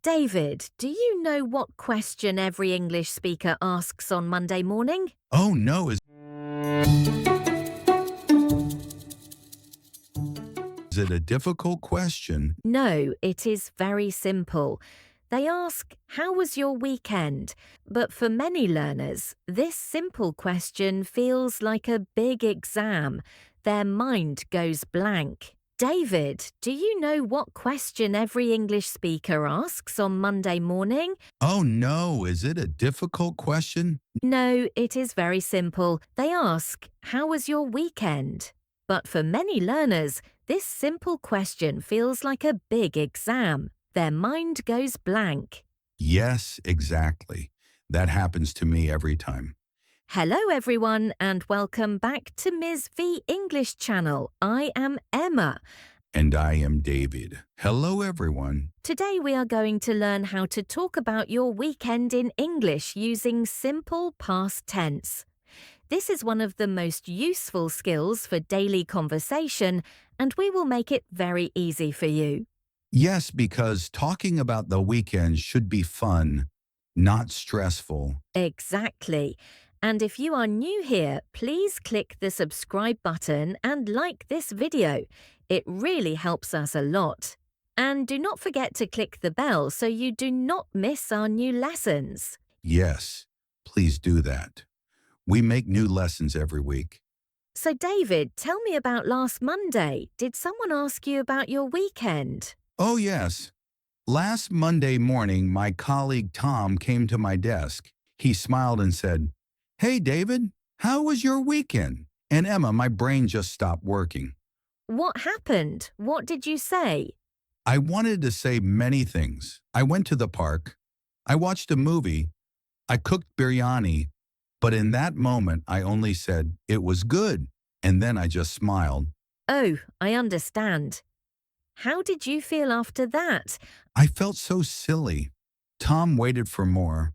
David, do you know what question every English speaker asks on Monday morning? Oh no, is it a difficult question? No, it is very simple. They ask, "How was your weekend?" But for many learners, this simple question feels like a big exam. Their mind goes blank. David, do you know what question every English speaker asks on Monday morning? Oh no, is it a difficult question? No, it is very simple. They ask, "How was your weekend?" But for many learners, this simple question feels like a big exam. Their mind goes blank. Yes, exactly. That happens to me every time. Hello, everyone, and welcome back to Ms. V English channel. I am Emma. And I am David. Hello, everyone. Today we are going to learn how to talk about your weekend in English using simple past tense. This is one of the most useful skills for daily conversation, and we will make it very easy for you. Yes, because talking about the weekend should be fun, not stressful. Exactly. And if you are new here, please click the subscribe button and like this video. It really helps us a lot. And do not forget to click the bell so you do not miss our new lessons. Yes, please do that. We make new lessons every week. So, David, tell me about last Monday. Did someone ask you about your weekend? Oh, yes. Last Monday morning, my colleague Tom came to my desk. He smiled and said, "Hey, David, how was your weekend?" And Emma, my brain just stopped working. What happened? What did you say? I wanted to say many things. I went to the park. I watched a movie. I cooked biryani. But in that moment, I only said, "It was good." And then I just smiled. Oh, I understand. How did you feel after that? I felt so silly. Tom waited for more,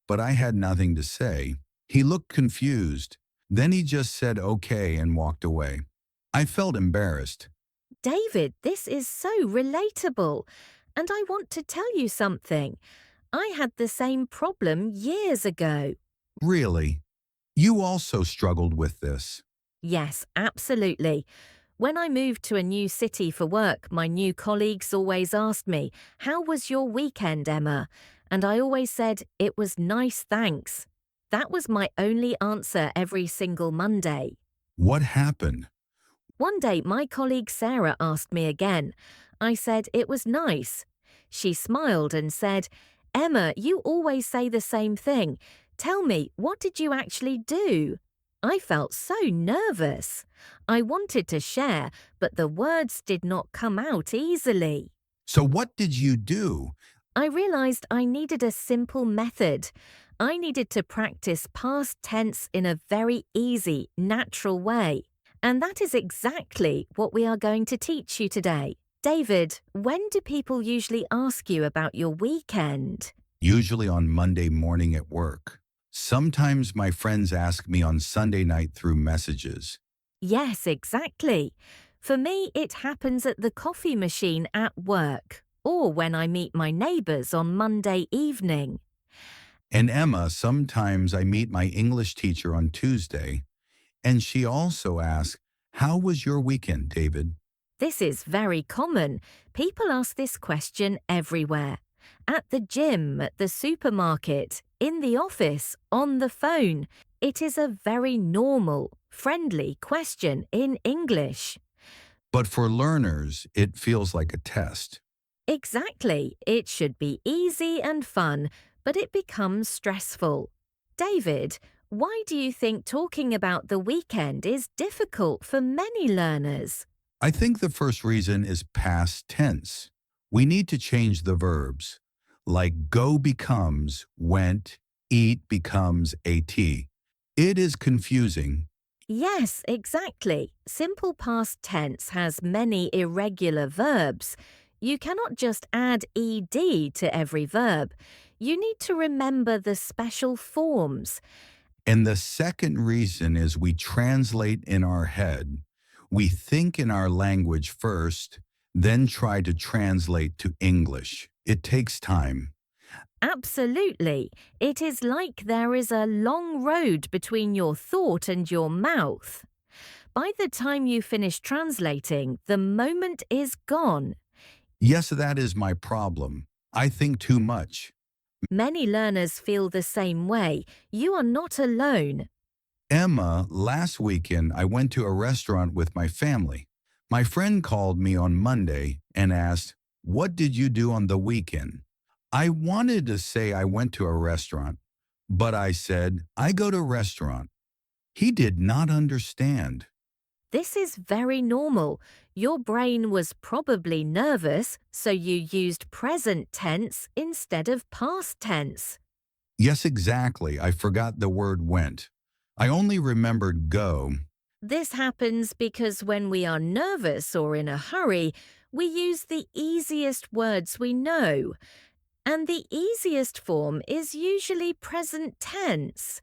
but I had nothing to say. He looked confused. Then he just said okay and walked away. I felt embarrassed. David, this is so relatable. And I want to tell you something. I had the same problem years ago. Really? You also struggled with this. Yes, absolutely. When I moved to a new city for work, my new colleagues always asked me, "How was your weekend, Emma?" And I always said, "It was nice, thanks." That was my only answer every single Monday. What happened? One day, my colleague Sarah asked me again. I said it was nice. She smiled and said, "Emma, you always say the same thing. Tell me, what did you actually do?" I felt so nervous. I wanted to share, but the words did not come out easily. So what did you do? I realized I needed a simple method. I needed to practice past tense in a very easy, natural way. And that is exactly what we are going to teach you today. David, when do people usually ask you about your weekend? Usually on Monday morning at work. Sometimes my friends ask me on Sunday night through messages. Yes, exactly. For me, it happens at the coffee machine at work or when I meet my neighbors on Monday evening. And Emma, sometimes I meet my English teacher on Tuesday, and she also asks, "How was your weekend, David?" This is very common. People ask this question everywhere. At the gym, at the supermarket, in the office, on the phone. It is a very normal, friendly question in English. But for learners, it feels like a test. Exactly. It should be easy and fun, but it becomes stressful. David, why do you think talking about the weekend is difficult for many learners? I think the first reason is past tense. We need to change the verbs, like go becomes went, eat becomes ate. It is confusing. Yes, exactly. Simple past tense has many irregular verbs. You cannot just add ed to every verb. You need to remember the special forms. And the second reason is we translate in our head. We think in our language first, then try to translate to English. It takes time. Absolutely. It is like there is a long road between your thought and your mouth. By the time you finish translating, the moment is gone. Yes, that is my problem. I think too much. Many learners feel the same way. You are not alone. Emma, last weekend I went to a restaurant with my family. My friend called me on Monday and asked, "What did you do on the weekend?" I wanted to say I went to a restaurant, but I said, "I go to restaurant." He did not understand. This is very normal. Your brain was probably nervous, so you used present tense instead of past tense. Yes, exactly. I forgot the word went. I only remembered go. This happens because when we are nervous or in a hurry, we use the easiest words we know. And the easiest form is usually present tense.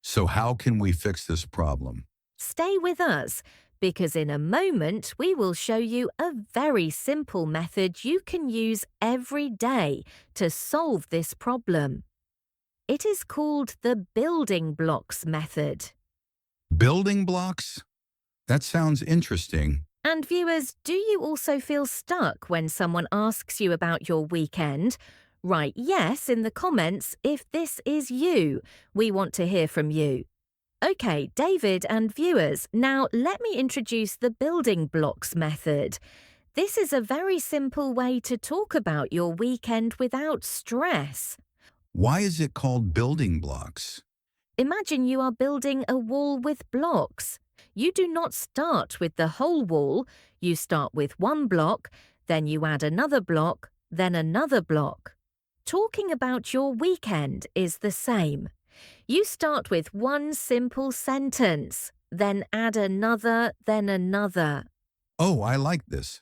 So how can we fix this problem? Stay with us, because in a moment we will show you a very simple method you can use every day to solve this problem. It is called the building blocks method. Building blocks? That sounds interesting. And viewers, do you also feel stuck when someone asks you about your weekend? Write yes in the comments if this is you. We want to hear from you. Okay, David and viewers, now let me introduce the building blocks method. This is a very simple way to talk about your weekend without stress. Why is it called building blocks? Imagine you are building a wall with blocks. You do not start with the whole wall. You start with one block, then you add another block, then another block. Talking about your weekend is the same. You start with one simple sentence, then add another, then another. Oh, I like this.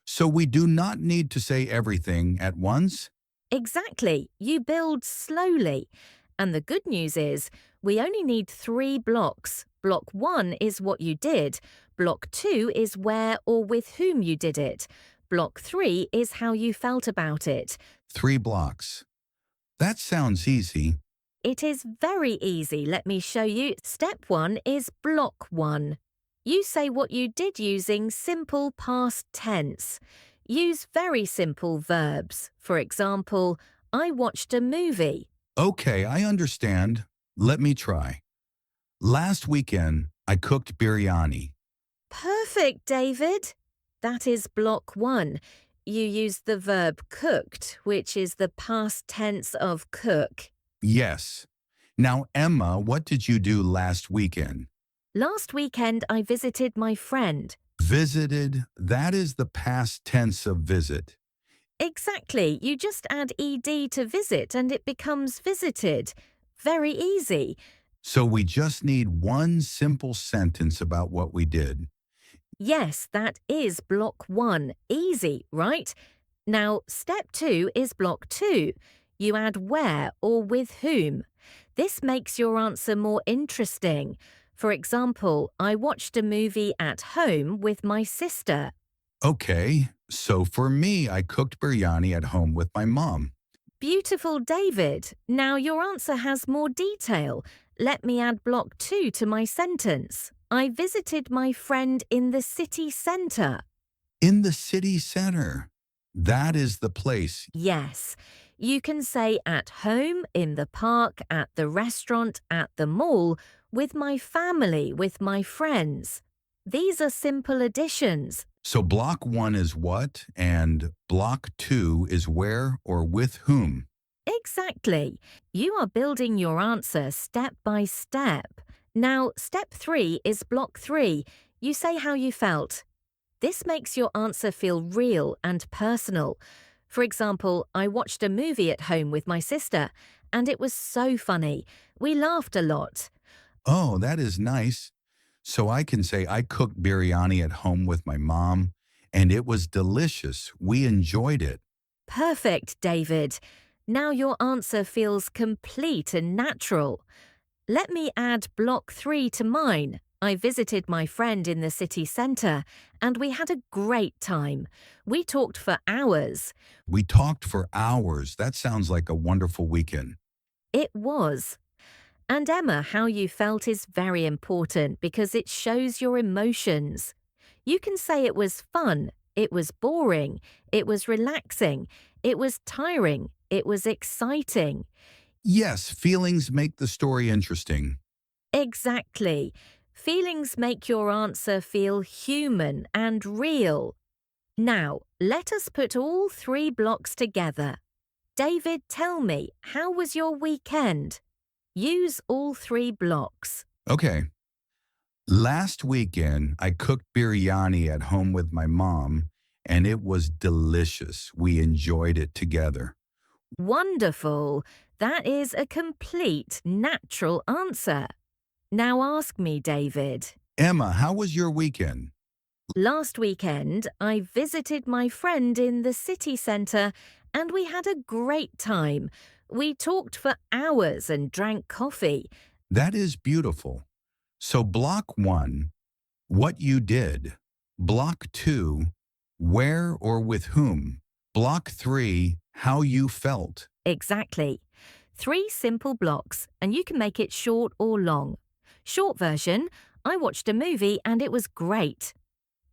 So we do not need to say everything at once? Exactly, you build slowly. And the good news is, we only need 3 blocks. Block 1 is what you did. Block 2 is where or with whom you did it. Block 3 is how you felt about it. 3 blocks. That sounds easy. It is very easy. Let me show you. Step 1 is block 1. You say what you did using simple past tense. Use very simple verbs. For example, I watched a movie. Okay, I understand. Let me try. Last weekend, I cooked biryani. Perfect, David. That is block 1. You use the verb cooked, which is the past tense of cook. Yes. Now, Emma, what did you do last weekend? Last weekend, I visited my friend. Visited. That is the past tense of visit. Exactly. You just add ed to visit and it becomes visited. Very easy. So we just need one simple sentence about what we did. Yes, that is block 1. Easy, right? Now, step 2 is block 2. You add where or with whom. This makes your answer more interesting. For example, I watched a movie at home with my sister. Okay, so for me, I cooked biryani at home with my mom. Beautiful, David. Now your answer has more detail. Let me add block 2 to my sentence. I visited my friend in the city centre. In the city center. That is the place. Yes, you can say at home, in the park, at the restaurant, at the mall, with my family, with my friends. These are simple additions. So block 1 is what, and block 2 is where or with whom. Exactly. You are building your answer step by step. Now, step 3 is block 3. You say how you felt. This makes your answer feel real and personal. For example, I watched a movie at home with my sister, and it was so funny. We laughed a lot. Oh, that is nice. So I can say I cooked biryani at home with my mom, and it was delicious. We enjoyed it. Perfect, David. Now your answer feels complete and natural. Let me add block 3 to mine. I visited my friend in the city centre and we had a great time. We talked for hours. We talked for hours. That sounds like a wonderful weekend. It was. And Emma, how you felt is very important because it shows your emotions. You can say it was fun, it was boring, it was relaxing, it was tiring, it was exciting. Yes, feelings make the story interesting. Exactly. Feelings make your answer feel human and real. Now, let us put all three blocks together. David, tell me, how was your weekend? Use all three blocks. Okay. Last weekend, I cooked biryani at home with my mom, and it was delicious. We enjoyed it together. Wonderful. That is a complete, natural answer. Now ask me, David. Emma, how was your weekend? Last weekend, I visited my friend in the city centre and we had a great time. We talked for hours and drank coffee. That is beautiful. So, block one, what you did. Block two, where or with whom. Block three, how you felt. Exactly. 3 simple blocks, and you can make it short or long. Short version, I watched a movie and it was great.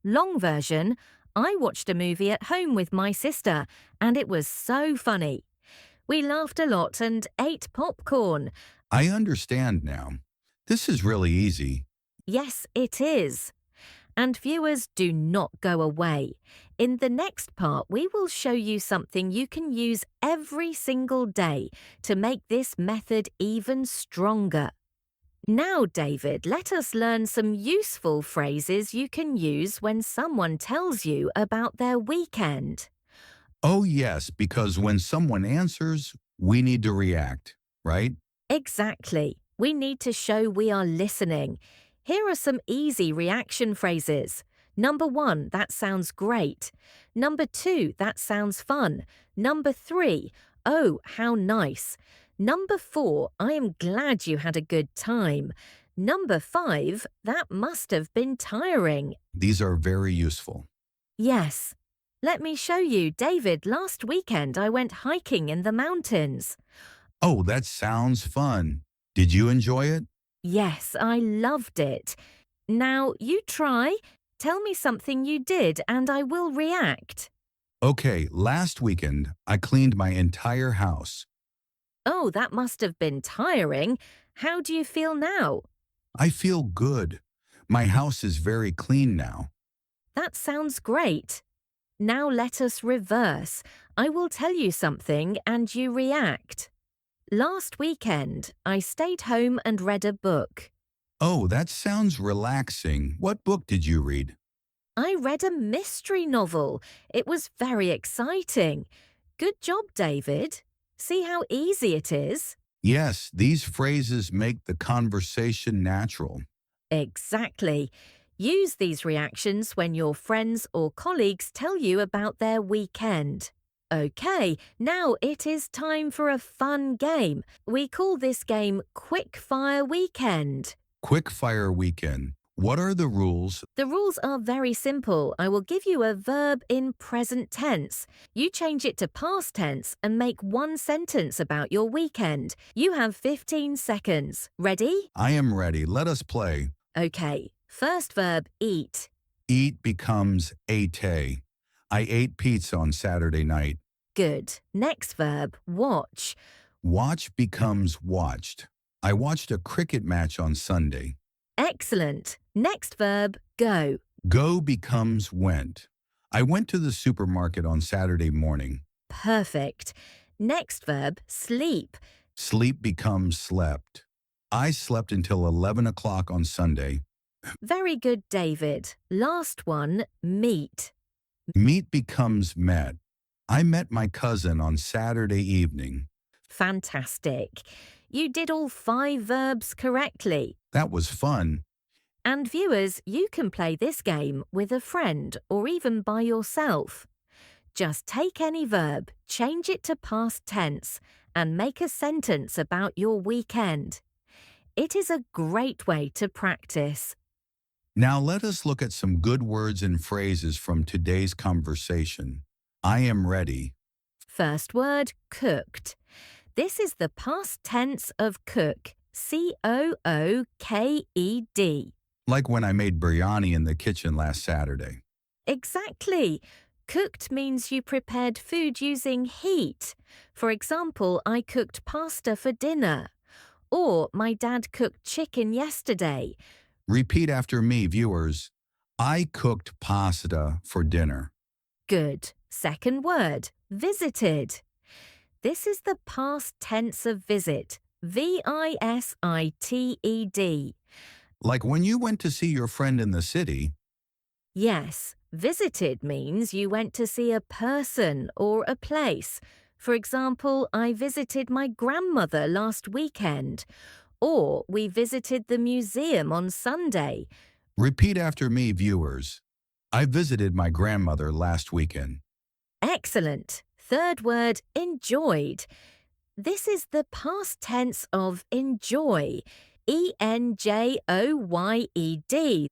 Long version, I watched a movie at home with my sister and it was so funny. We laughed a lot and ate popcorn. I understand now. This is really easy. Yes, it is. And viewers, do not go away. In the next part, we will show you something you can use every single day to make this method even stronger. Now, David, let us learn some useful phrases you can use when someone tells you about their weekend. Oh, yes, because when someone answers, we need to react, right? Exactly. We need to show we are listening. Here are some easy reaction phrases. Number 1, that sounds great. Number 2, that sounds fun. Number 3, oh, how nice. Number 4, I am glad you had a good time. Number 5, that must have been tiring. These are very useful. Yes. Let me show you, David, last weekend I went hiking in the mountains. Oh, that sounds fun. Did you enjoy it? Yes, I loved it. Now, you try. Tell me something you did and I will react. Okay, last weekend, I cleaned my entire house. Oh, that must have been tiring. How do you feel now? I feel good. My house is very clean now. That sounds great. Now let us reverse. I will tell you something and you react. Last weekend, I stayed home and read a book. Oh, that sounds relaxing. What book did you read? I read a mystery novel. It was very exciting. Good job, David. See how easy it is? Yes, these phrases make the conversation natural. Exactly. Use these reactions when your friends or colleagues tell you about their weekend. Okay, now it is time for a fun game. We call this game Quick Fire Weekend. Quick fire weekend. What are the rules? The rules are very simple. I will give you a verb in present tense. You change it to past tense and make one sentence about your weekend. You have 15 seconds. Ready? I am ready. Let us play. Okay. First verb, eat. Eat becomes ate. I ate pizza on Saturday night. Good. Next verb, watch. Watch becomes watched. I watched a cricket match on Sunday. Excellent. Next verb, go. Go becomes went. I went to the supermarket on Saturday morning. Perfect. Next verb, sleep. Sleep becomes slept. I slept until 11 o'clock on Sunday. Very good, David. Last one, meet. Meet becomes met. I met my cousin on Saturday evening. Fantastic. You did all 5 verbs correctly. That was fun. And viewers, you can play this game with a friend or even by yourself. Just take any verb, change it to past tense, and make a sentence about your weekend. It is a great way to practice. Now let us look at some good words and phrases from today's conversation. I am ready. First word, cooked. This is the past tense of cook. Cooked. Like when I made biryani in the kitchen last Saturday. Exactly. Cooked means you prepared food using heat. For example, I cooked pasta for dinner. Or my dad cooked chicken yesterday. Repeat after me, viewers. I cooked pasta for dinner. Good. Second word, visited. This is the past tense of visit. Visited. Like when you went to see your friend in the city. Yes, visited means you went to see a person or a place. For example, I visited my grandmother last weekend. Or we visited the museum on Sunday. Repeat after me, viewers. I visited my grandmother last weekend. Excellent. Third word, enjoyed. This is the past tense of enjoy. Enjoyed.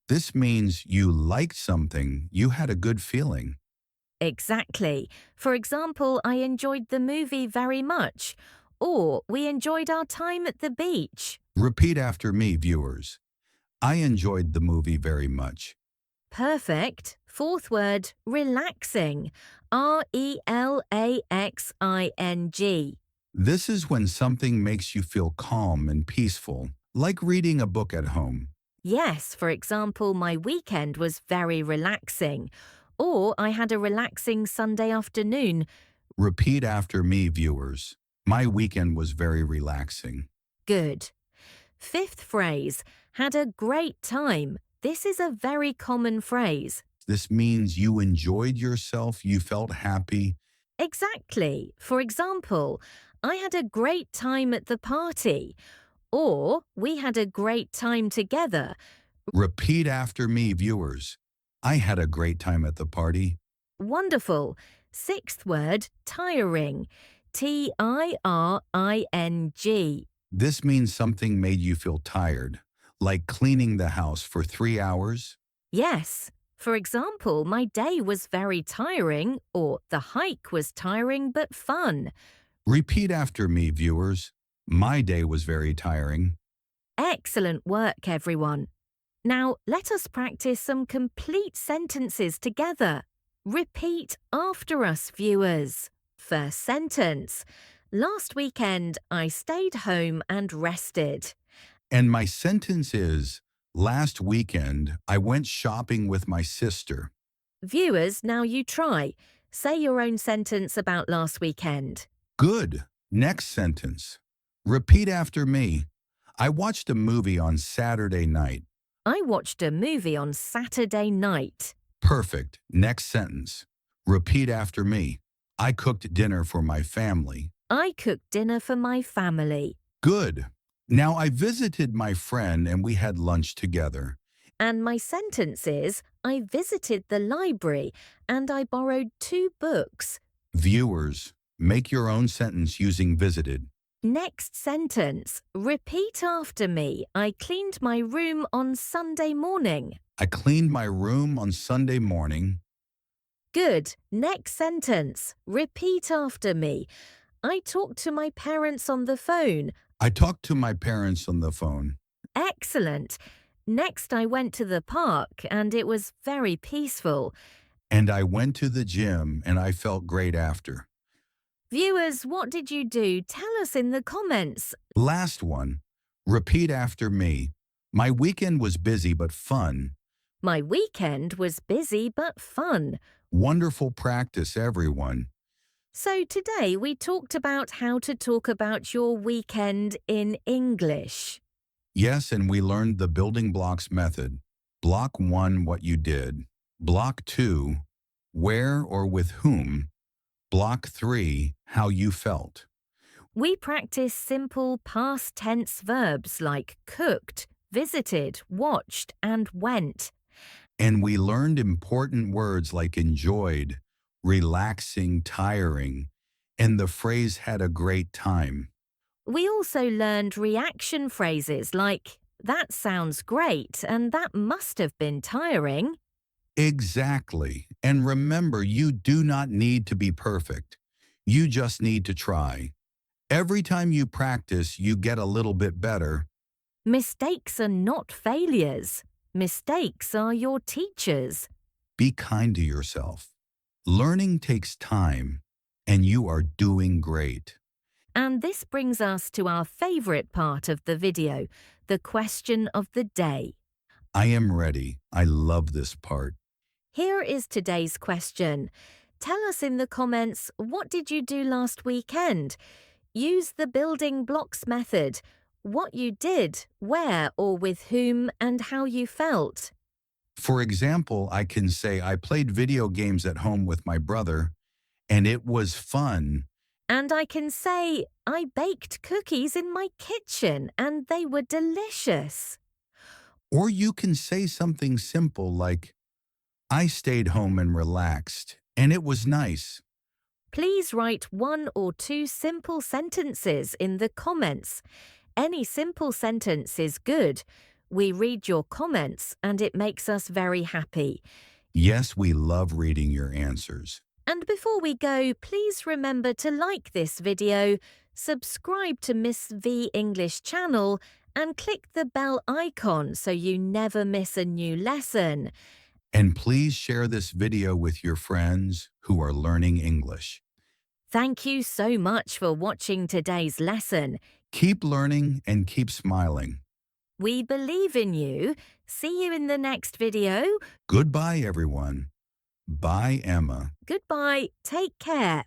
This means you liked something, you had a good feeling. Exactly. For example, I enjoyed the movie very much. Or we enjoyed our time at the beach. Repeat after me, viewers. I enjoyed the movie very much. Perfect. Fourth word, relaxing. Relaxing. This is when something makes you feel calm and peaceful, like reading a book at home. Yes, for example, my weekend was very relaxing. Or I had a relaxing Sunday afternoon. Repeat after me, viewers. My weekend was very relaxing. Good. Fifth phrase, had a great time. This is a very common phrase. This means you enjoyed yourself, you felt happy. Exactly. For example, I had a great time at the party. Or we had a great time together. Repeat after me, viewers. I had a great time at the party. Wonderful. Sixth word, tiring. Tiring. This means something made you feel tired, like cleaning the house for 3 hours. Yes. For example, my day was very tiring, or the hike was tiring but fun. Repeat after me, viewers. My day was very tiring. Excellent work, everyone. Now, let us practice some complete sentences together. Repeat after us, viewers. First sentence. Last weekend, I stayed home and rested. And my sentence is, last weekend, I went shopping with my sister. Viewers, now you try. Say your own sentence about last weekend. Good. Next sentence. Repeat after me. I watched a movie on Saturday night. I watched a movie on Saturday night. Perfect. Next sentence. Repeat after me. I cooked dinner for my family. I cooked dinner for my family. Good. Now I visited my friend and we had lunch together. And my sentence is, I visited the library and I borrowed 2 books. Viewers, make your own sentence using visited. Next sentence. Repeat after me. I cleaned my room on Sunday morning. I cleaned my room on Sunday morning. Good. Next sentence. Repeat after me. I talked to my parents on the phone. I talked to my parents on the phone. Excellent. Next, I went to the park and it was very peaceful. And I went to the gym and I felt great after. Viewers, what did you do? Tell us in the comments. Last one. Repeat after me. My weekend was busy but fun. My weekend was busy but fun. Wonderful practice, everyone. So today we talked about how to talk about your weekend in English. Yes, and we learned the building blocks method. Block 1, what you did. Block 2, where or with whom. Block 3, how you felt. We practice simple past tense verbs like cooked, visited, watched, and went. And we learned important words like enjoyed, relaxing, tiring, and the phrase had a great time. We also learned reaction phrases like That sounds great, and that must have been tiring. Exactly. And remember, you do not need to be perfect. You just need to try. Every time you practice, you get a little bit better. Mistakes are not failures. Mistakes are your teachers. Be kind to yourself. Learning takes time, and you are doing great. And this brings us to our favorite part of the video, the question of the day. I am ready. I love this part. Here is today's question. Tell us in the comments, what did you do last weekend? Use the building blocks method. What you did, where or with whom, and how you felt. For example, I can say I played video games at home with my brother, and it was fun. And I can say, I baked cookies in my kitchen and they were delicious. Or you can say something simple like, I stayed home and relaxed, and it was nice. Please write 1 or 2 simple sentences in the comments. Any simple sentence is good. We read your comments and it makes us very happy. Yes, we love reading your answers. And before we go, please remember to like this video, subscribe to Miss V English channel, and click the bell icon so you never miss a new lesson. And please share this video with your friends who are learning English. Thank you so much for watching today's lesson. Keep learning and keep smiling. We believe in you. See you in the next video. Goodbye, everyone. Bye, Emma. Goodbye. Take care.